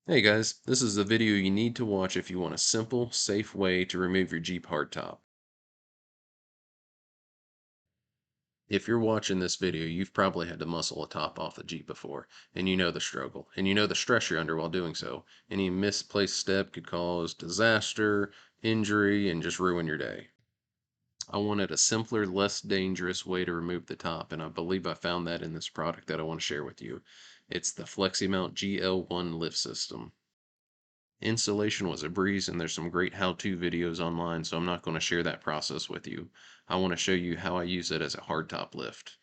Hey guys, this is the video you need to watch if you want a simple, safe way to remove your Jeep hardtop. If you're watching this video, you've probably had to muscle a top off the Jeep before, and you know the struggle, and you know the stress you're under while doing so. Any misplaced step could cause disaster, injury, and just ruin your day. I wanted a simpler, less dangerous way to remove the top, and I believe I found that in this product that I want to share with you. It's the FLEXIMOUNT GL1 lift system. Installation was a breeze, and there's some great how-to videos online, so I'm not going to share that process with you. I want to show you how I use it as a hardtop lift.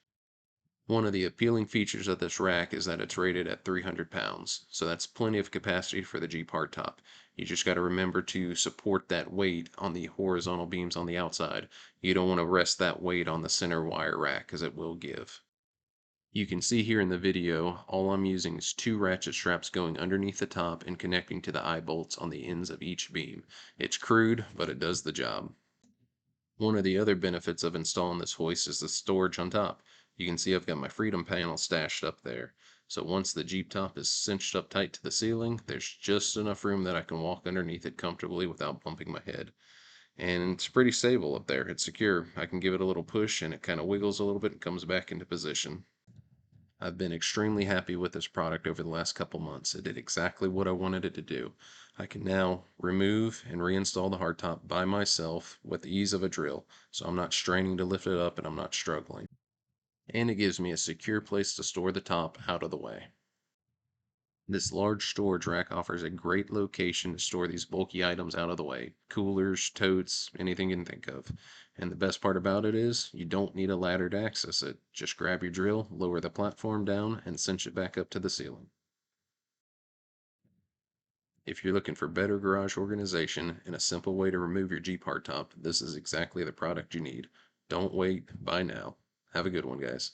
One of the appealing features of this rack is that it's rated at 300 pounds, so that's plenty of capacity for the Jeep hardtop. You just got to remember to support that weight on the horizontal beams on the outside. You don't want to rest that weight on the center wire rack because it will give. You can see here in the video, all I'm using is two ratchet straps going underneath the top and connecting to the eye bolts on the ends of each beam. It's crude, but it does the job. One of the other benefits of installing this hoist is the storage on top. You can see I've got my freedom panel stashed up there. So once the Jeep top is cinched up tight to the ceiling, there's just enough room that I can walk underneath it comfortably without bumping my head. And it's pretty stable up there. It's secure. I can give it a little push and it kind of wiggles a little bit and comes back into position. I've been extremely happy with this product over the last couple months. It did exactly what I wanted it to do. I can now remove and reinstall the hardtop by myself with the ease of a drill, so I'm not straining to lift it up and I'm not struggling. And it gives me a secure place to store the top out of the way. This large storage rack offers a great location to store these bulky items out of the way. Coolers, totes, anything you can think of. And the best part about it is, you don't need a ladder to access it. Just grab your drill, lower the platform down, and cinch it back up to the ceiling. If you're looking for better garage organization and a simple way to remove your Jeep hardtop, this is exactly the product you need. Don't wait, buy now. Have a good one, guys.